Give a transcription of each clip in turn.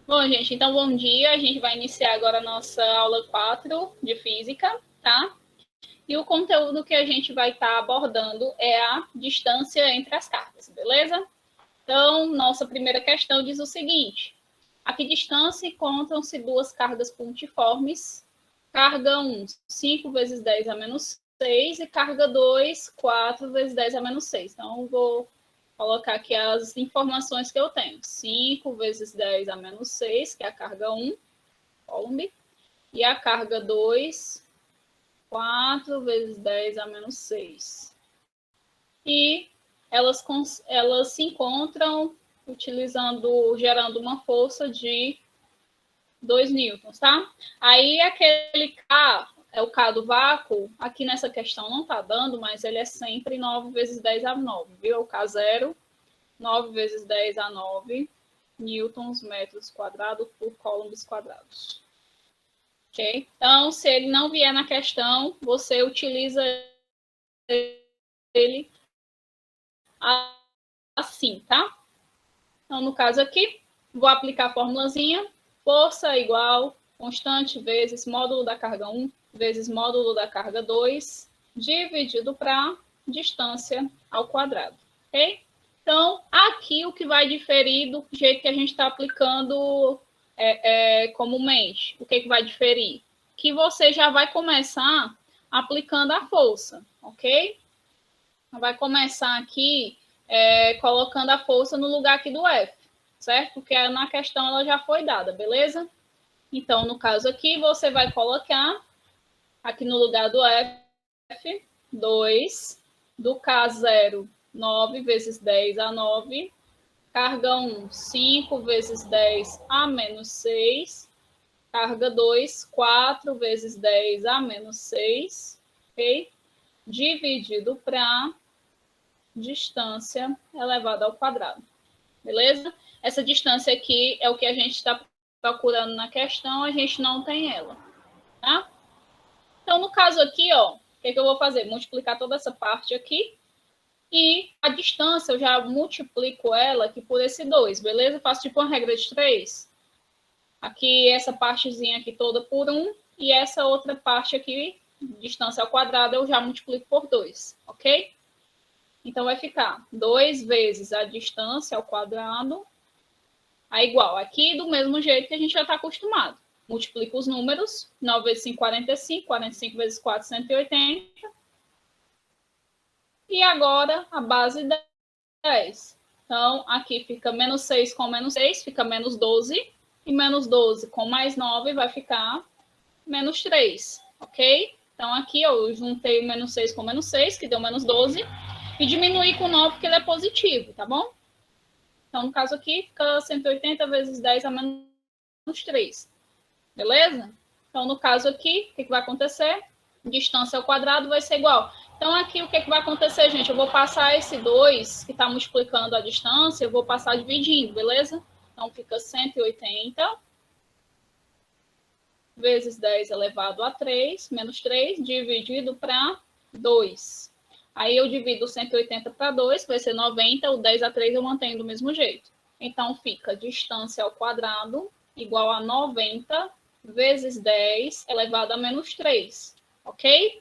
Bom, gente, então bom dia. A gente vai iniciar agora a nossa aula 4 de física, tá? E o conteúdo que a gente vai estar abordando é a distância entre as cargas, beleza? Então, nossa primeira questão diz o seguinte: a que distância encontram-se duas cargas pontiformes? Carga 1, 5 vezes 10 a menos 6, e carga 2, 4 vezes 10 a menos 6. Então, vou colocar aqui as informações que eu tenho. 5 vezes 10 a menos 6, que é a carga 1, Coulomb, e a carga 2, 4 vezes 10 a menos 6. E elas se encontram gerando uma força de 2 newtons, tá? Aí aquele K, é o K do vácuo, aqui nessa questão não tá dando, mas ele é sempre 9 vezes 10 a 9, viu? É o K0, 9 vezes 10 a 9 newtons metros quadrados por coulombs quadrados. Ok? Então, se ele não vier na questão, você utiliza ele assim, tá? Então, no caso aqui, vou aplicar a formulazinha. Força igual constante vezes módulo da carga 1 vezes módulo da carga 2, dividido para distância ao quadrado. Ok? Então, aqui o que vai diferir do jeito que a gente está aplicando comumente. O que vai diferir? Que você já vai começar aplicando a força, ok? Vai começar aqui colocando a força no lugar aqui do F, certo? Porque na questão ela já foi dada, beleza? Então, no caso aqui, você vai colocar aqui no lugar do F, 2, do K0, 9 vezes 10 a 9, carga 1, 5 vezes 10 a menos 6, carga 2, 4 vezes 10 a menos 6, ok? Dividido para distância elevada ao quadrado, beleza? Essa distância aqui é o que a gente está procurando na questão, a gente não tem ela, tá? Então, no caso aqui, ó, o que eu vou fazer? Multiplicar toda essa parte aqui e a distância eu já multiplico ela aqui por esse 2, beleza? Eu faço tipo uma regra de 3. Aqui, essa partezinha aqui toda por 1 e essa outra parte aqui, distância ao quadrado, eu já multiplico por 2, ok? Então, vai ficar 2 vezes a distância ao quadrado, é igual. Aqui, do mesmo jeito que a gente já está acostumado. Multiplica os números. 9 vezes 5, 45. 45 vezes 4, 180. E agora, a base 10. Então, aqui fica menos 6 com menos 6, fica menos 12. E menos 12 com mais 9 vai ficar menos 3, ok? Então, aqui eu juntei o menos 6 com menos 6, que deu menos 12. E diminuir com 9, porque ele é positivo, tá bom? Então, no caso aqui, fica 180 vezes 10 a menos 3. Beleza? Então, no caso aqui, o que vai acontecer? Distância ao quadrado vai ser igual. Então, aqui, o que vai acontecer, gente? Eu vou passar esse 2, que está multiplicando a distância, eu vou passar dividindo, beleza? Então, fica 180 vezes 10 elevado a 3, menos 3, dividido para 2. Aí eu divido 180 para 2, vai ser 90, o 10 a 3 eu mantenho do mesmo jeito. Então, fica distância ao quadrado igual a 90 vezes 10 elevado a menos 3, ok?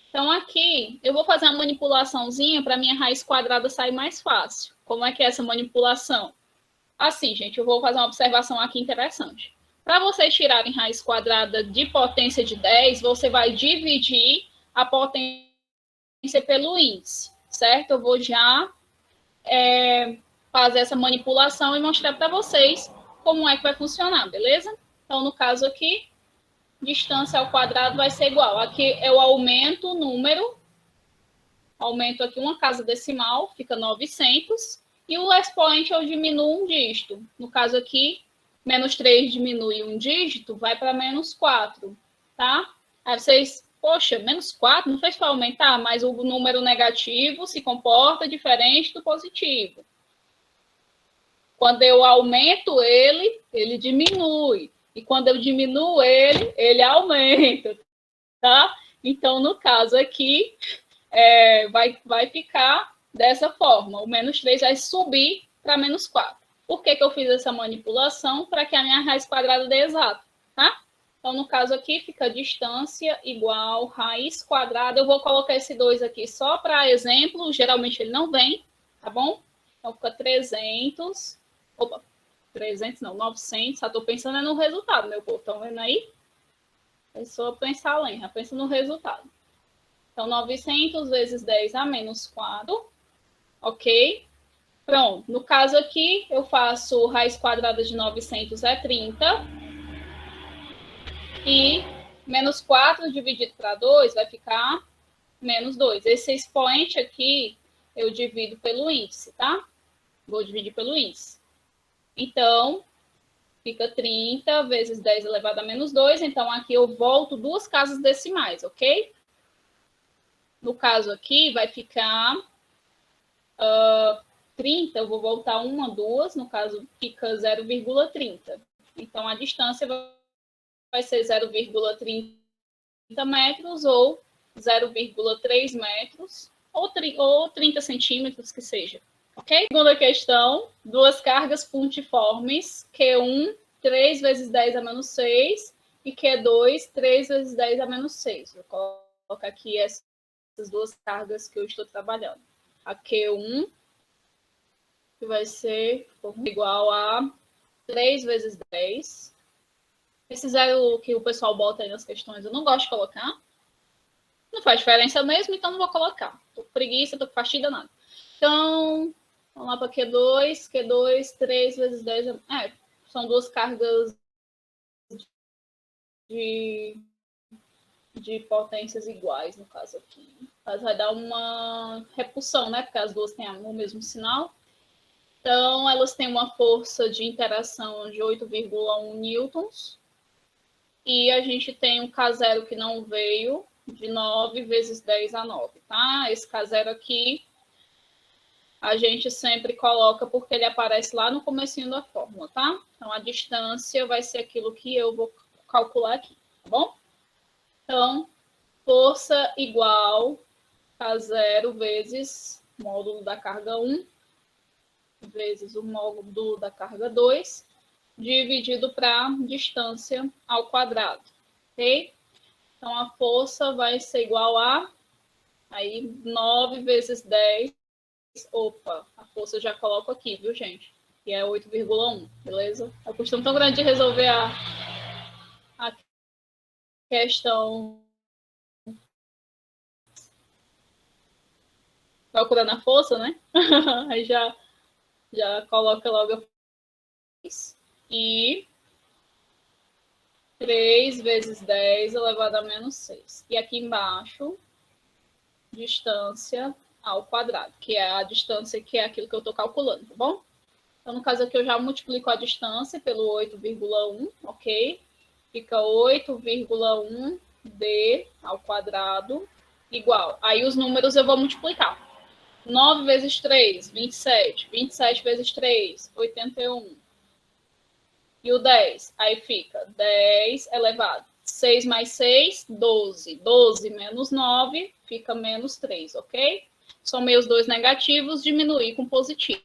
Então, aqui, eu vou fazer uma manipulaçãozinha para minha raiz quadrada sair mais fácil. Como é que é essa manipulação? Assim, gente, eu vou fazer uma observação aqui interessante. Para vocês tirarem raiz quadrada de potência de 10, você vai dividir a potência pelo índice, certo? Eu vou já fazer essa manipulação e mostrar para vocês como é que vai funcionar, beleza? Então, no caso aqui, distância ao quadrado vai ser igual. Aqui eu aumento o número, aumento aqui uma casa decimal, fica 900, e o expoente eu diminuo um dígito. No caso aqui, menos 3 diminui um dígito, vai para menos 4, tá? Aí vocês, poxa, menos 4 não fez para aumentar, mas o número negativo se comporta diferente do positivo. Quando eu aumento ele, ele diminui. E quando eu diminuo ele, ele aumenta, tá? Então, no caso aqui, vai ficar dessa forma. O menos 3 vai subir para menos 4. Por que que eu fiz essa manipulação? Para que a minha raiz quadrada dê exato, tá? Então, no caso aqui, fica distância igual raiz quadrada. Eu vou colocar esse 2 aqui só para exemplo. Geralmente ele não vem, tá bom? Então, fica 300. Opa, 300 não, 900. Só estou pensando no resultado, meu povo. Estão vendo aí? É só pensar além, já pensa no resultado. Então, 900 vezes 10 a menos 4. Ok? Pronto. No caso aqui, eu faço raiz quadrada de 900 é 30. E menos 4 dividido para 2 vai ficar menos 2. Esse expoente aqui eu divido pelo índice, tá? Vou dividir pelo índice. Então, fica 30 vezes 10 elevado a menos 2. Então, aqui eu volto 2 casas decimais, ok? No caso aqui, vai ficar 30, eu vou voltar 1, 2. No caso, fica 0,30. Então, a distância vai ser 0,30 metros ou 0,3 metros ou 30 centímetros que seja. Ok? Segunda questão, duas cargas pontiformes, Q1, 3 vezes 10 a menos 6 e Q2, 3 vezes 10 a menos 6. Vou colocar aqui essas duas cargas que eu estou trabalhando. A Q1, que vai ser igual a 3 vezes 10. Esse zero que o pessoal bota aí nas questões, eu não gosto de colocar. Não faz diferença mesmo, então não vou colocar. Tô com preguiça, tô com faxina, nada. Então, vamos lá para Q2. Q2, 3 vezes 10. São duas cargas de potências iguais, no caso aqui. Mas vai dar uma repulsão, né? Porque as duas têm o mesmo sinal. Então, elas têm uma força de interação de 8,1 newtons. E a gente tem um K0 que não veio, de 9 vezes 10 a 9, tá? Esse K0 aqui, a gente sempre coloca porque ele aparece lá no comecinho da fórmula, tá? Então, a distância vai ser aquilo que eu vou calcular aqui, tá bom? Então, força igual K0 vezes módulo da carga 1, vezes o módulo da carga 2, dividido para distância ao quadrado, ok? Então, a força vai ser igual a aí 9 vezes 10. Opa, a força eu já coloco aqui, viu, gente? Que é 8,1, beleza? É um costume tão grande de resolver a questão procurando a força, né? Aí já coloca logo a força. E 3 vezes 10 elevado a menos 6. E aqui embaixo, distância ao quadrado, que é a distância que é aquilo que eu estou calculando, tá bom? Então, no caso aqui, eu já multiplico a distância pelo 8,1, ok? Fica 8,1 d ao quadrado igual. Aí os números eu vou multiplicar. 9 vezes 3, 27. 27 vezes 3, 81. E o 10, aí fica 10 elevado. 6 mais 6, 12. 12 menos 9, fica menos 3, ok? Somei os dois negativos, diminuí com positivo.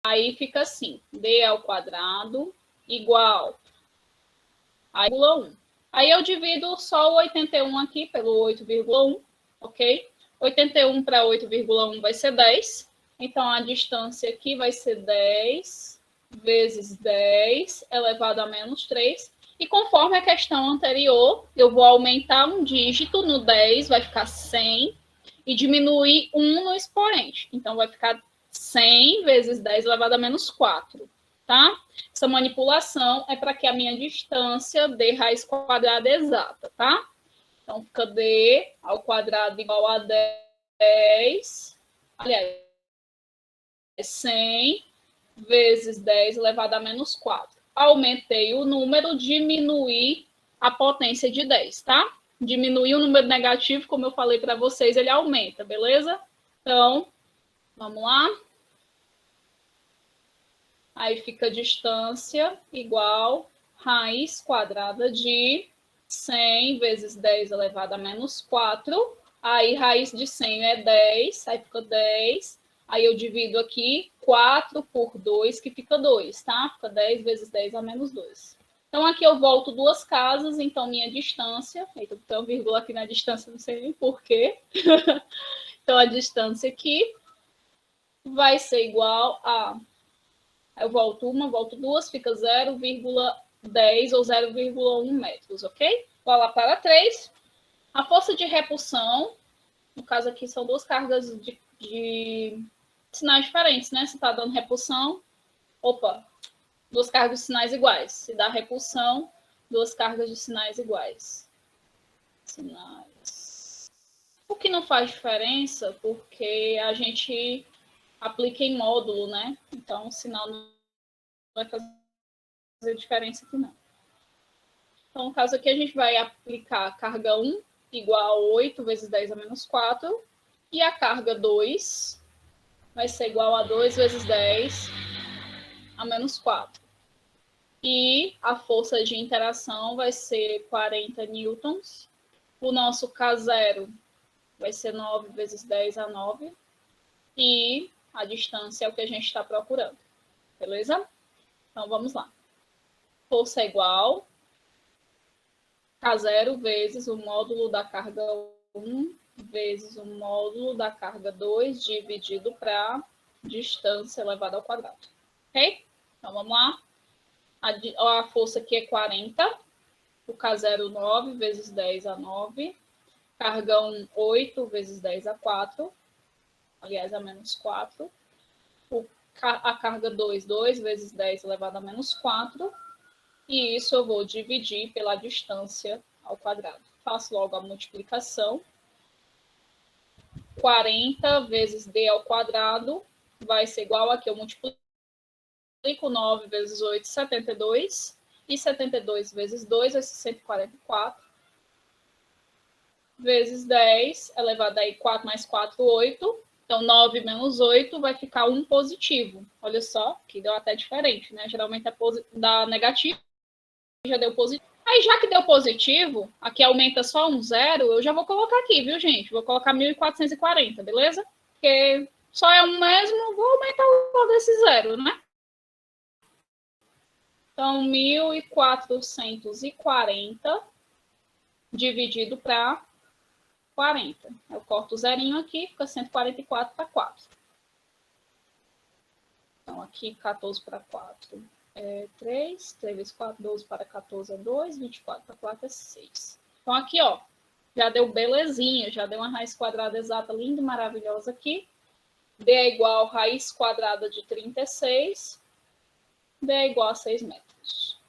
Aí fica assim, d ao quadrado igual a 8,1. Aí eu divido só o 81 aqui pelo 8,1, ok? 81 para 8,1 vai ser 10. Então, a distância aqui vai ser 10 vezes 10 elevado a menos 3. E conforme a questão anterior, eu vou aumentar um dígito no 10, vai ficar 100, e diminuir 1 no expoente. Então, vai ficar 100 vezes 10 elevado a menos 4, tá? Essa manipulação é para que a minha distância dê raiz quadrada exata, tá? Então, fica d ao quadrado igual a 10, aliás, 100 vezes 10 elevado a menos 4. Aumentei o número, diminuí a potência de 10, tá? Diminuir o número negativo, como eu falei para vocês, ele aumenta, beleza? Então, vamos lá. Aí fica a distância igual raiz quadrada de 100 vezes 10 elevado a menos 4. Aí, raiz de 100 é 10, aí fica 10. Aí eu divido aqui 4 por 2, que fica 2, tá? Fica 10 vezes 10 a menos 2. Então, aqui eu volto 2 casas, então minha distância... Eita, tem uma vírgula aqui na distância, não sei nem porquê. Então, a distância aqui vai ser igual a... Eu volto 1, volto 2, fica 0,10 ou 0,1 metros, ok? Vou lá para 3. A força de repulsão, no caso aqui são 2 cargas de sinais diferentes, né? Se está dando repulsão, 2 cargas de sinais iguais. Se dá repulsão, 2 cargas de sinais iguais. Sinais. O que não faz diferença, porque a gente aplica em módulo, né? Então, o sinal não vai fazer diferença aqui, não. Então, no caso aqui, a gente vai aplicar a carga 1 igual a 8 vezes 10 a menos 4. E a carga 2 vai ser igual a 2 vezes 10 a menos 4. E a força de interação vai ser 40 newtons. O nosso K0 vai ser 9 vezes 10 a 9. E a distância é o que a gente está procurando. Beleza? Então, vamos lá. Força é igual K0 vezes o módulo da carga 1 vezes o módulo da carga 2 dividido para distância elevada ao quadrado. Ok? Então, vamos lá. A força aqui é 40. O K0, 9 vezes 10 a 9. Carga 1, 8 vezes 10 a 4. Aliás, a menos 4. A carga 2, 2 vezes 10 elevado a menos 4. E isso eu vou dividir pela distância ao quadrado. Faço logo a multiplicação. 40 vezes d ao quadrado vai ser igual a que eu multiplico 9 vezes 8, 72. E 72 vezes 2 vai ser 144. Vezes 10 elevado a 4 mais 4, 8. Então, 9 menos 8 vai ficar 1 positivo. Olha só, que deu até diferente, né? Geralmente dá negativo, já deu positivo. Aí, já que deu positivo, aqui aumenta só um zero, eu já vou colocar aqui, viu, gente? Vou colocar 1440, beleza? Porque só é um mesmo, vou aumentar o valor desse zero, né? Então, 1440 dividido para 40. Eu corto o zerinho aqui, fica 144 para 4. Então, aqui 14 para 4 é 3. 3 vezes 4, 12 para 14 é 2. 24 para 4 é 6. Então, aqui, ó, já deu belezinha, já deu uma raiz quadrada exata linda e maravilhosa aqui. D é igual a raiz quadrada de 36. D é igual a 6 metros.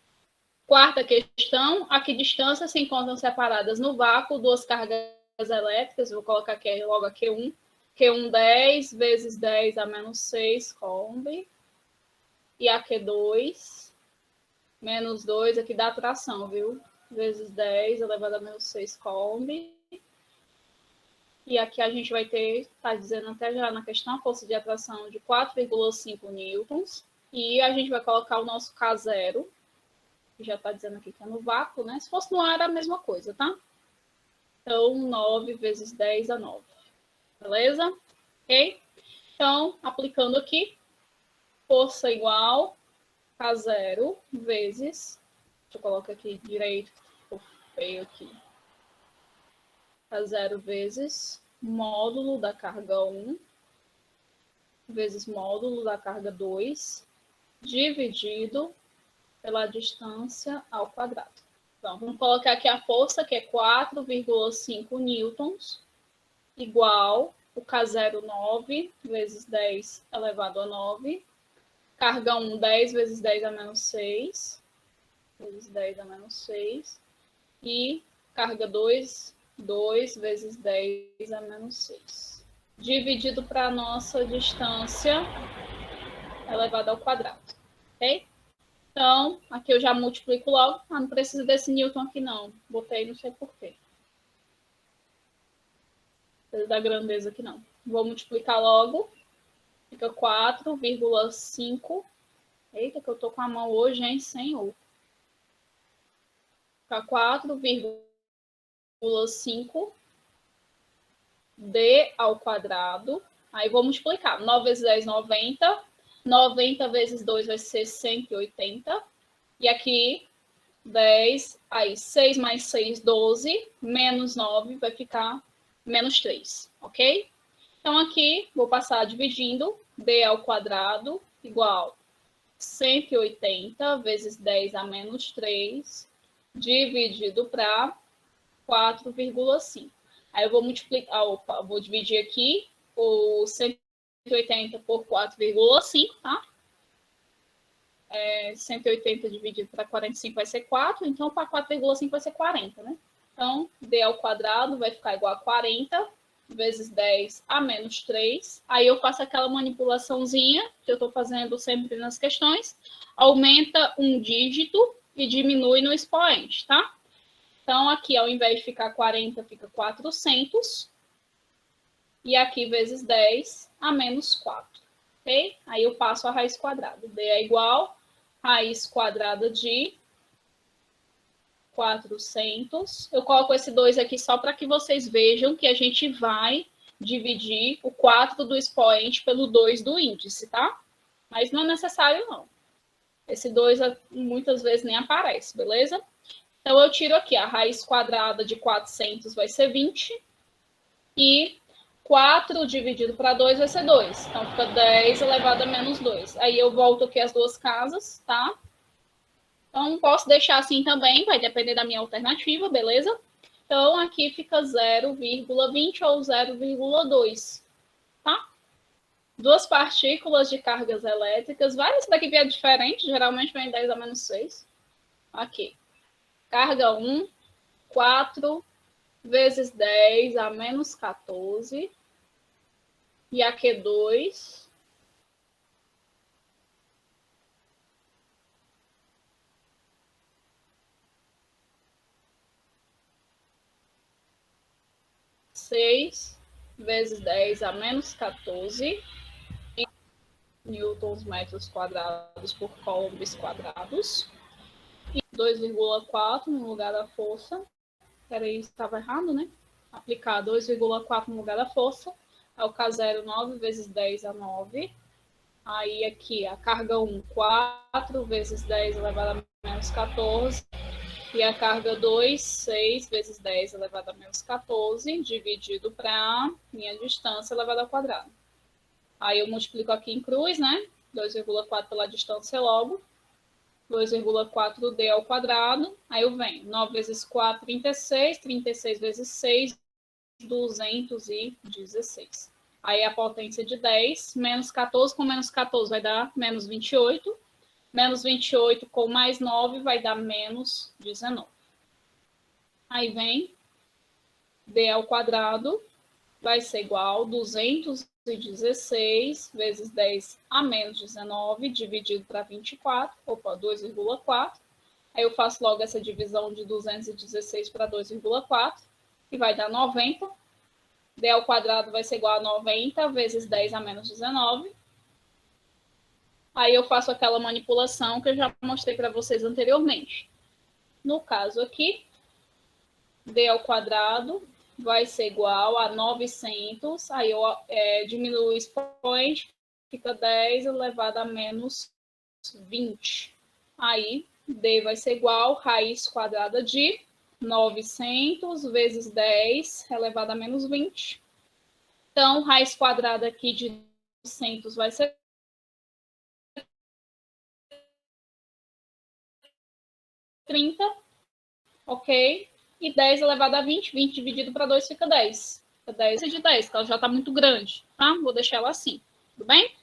Quarta questão, a que distância se encontram separadas no vácuo duas cargas elétricas? Vou colocar aqui logo a Q1. Q1, 10 vezes 10 a menos 6 coulomb. E a Q2, menos 2, aqui dá atração, viu? Vezes 10 elevado a menos 6 coulomb. E aqui a gente vai ter, está dizendo até já na questão, a força de atração de 4,5 newtons. E a gente vai colocar o nosso K0, que já está dizendo aqui que é no vácuo, né? Se fosse no ar, era a mesma coisa, tá? Então, 9 vezes 10 a 9. Beleza? Ok? Então, aplicando aqui, força igual K0 vezes... Deixa eu colocar aqui direito, ficou feio aqui. K0 vezes módulo da carga 1 vezes módulo da carga 2 dividido pela distância ao quadrado. Então, vamos colocar aqui a força, que é 4,5 newtons, igual o K0, 9 vezes 10 elevado a 9. Carga 1, 10 vezes 10 a menos 6. Vezes 10 a menos 6. E carga 2, 2 vezes 10 a menos 6. Dividido para a nossa distância elevada ao quadrado. Ok? Então, aqui eu já multiplico logo. Ah, não precisa desse newton aqui, não. Botei, não sei porquê. Não precisa da grandeza aqui, não. Vou multiplicar logo. Fica 4,5. Eita, que eu tô com a mão hoje, hein? Senhor. Fica 4,5 d ao quadrado Aí vou multiplicar. 9 vezes 10, 90. 90 vezes 2 vai ser 180. E aqui, 10. Aí, 6 mais 6, 12. Menos 9 vai ficar menos 3, ok? Então, aqui, vou passar dividindo. B ao quadrado igual 180 vezes 10 a menos 3, dividido para 4,5. Aí eu vou multiplicar, vou dividir aqui o 180 por 4,5, tá? 180 dividido para 45 vai ser 4, então para 4,5 vai ser 40, né? Então, D ao quadrado vai ficar igual a 40 vezes 10 a menos 3. Aí eu faço aquela manipulaçãozinha que eu estou fazendo sempre nas questões. Aumenta um dígito e diminui no expoente, tá? Então, aqui, ao invés de ficar 40, fica 400. E aqui, vezes 10 a menos 4. Ok? Aí eu passo a raiz quadrada. D é igual a raiz quadrada de 400. Eu coloco esse 2 aqui só para que vocês vejam que a gente vai dividir o 4 do expoente pelo 2 do índice, tá? Mas não é necessário, não. Esse 2 muitas vezes nem aparece, beleza? Então, eu tiro aqui a raiz quadrada de 400 vai ser 20. E 4 dividido para 2 vai ser 2. Então, fica 10 elevado a menos 2. Aí, eu volto aqui as duas casas, tá? Então, posso deixar assim também, vai depender da minha alternativa, beleza? Então, aqui fica 0,20 ou 0,2, tá? Duas partículas de cargas elétricas. Vai, esse daqui vier diferente, geralmente vem 10 a menos 6. Aqui. Carga 1, 4 vezes 10 a menos 14. E aqui 2. Vezes 10 a menos 14 newtons metros quadrados por coulombs quadrados. E 2,4 no lugar da força. Peraí, estava errado, né? Aplicar 2,4 no lugar da força. Aí o K0, 9 vezes 10 a 9. Aí aqui a carga 1, 4 vezes 10 elevado a menos 14. E a carga 2, 6 vezes 10 elevado a menos 14, dividido para minha distância elevada ao quadrado. Aí eu multiplico aqui em cruz, né? 2,4 pela distância logo. 2,4D ao quadrado. Aí eu venho. 9 vezes 4, 36. 36 vezes 6, 216. Aí a potência de 10. Menos 14 com menos 14 vai dar menos 28. Menos 28 com mais 9 vai dar menos 19. Aí vem D ao quadrado vai ser igual a 216 vezes 10 a menos 19 dividido para 24, 2,4. Aí eu faço logo essa divisão de 216 para 2,4 e vai dar 90. D ao quadrado vai ser igual a 90 vezes 10 a menos 19. Aí eu faço aquela manipulação que eu já mostrei para vocês anteriormente. No caso aqui, D ao quadrado vai ser igual a 900. Aí eu diminuo o expoente, fica 10 elevado a menos 20. Aí D vai ser igual a raiz quadrada de 900 vezes 10 elevado a menos 20. Então, raiz quadrada aqui de 900 vai ser 30, ok? E 10 elevado a 20, 20 dividido para 2 fica 10. Fica 10 de 10, que ela já está muito grande, tá? Vou deixar ela assim, tudo bem?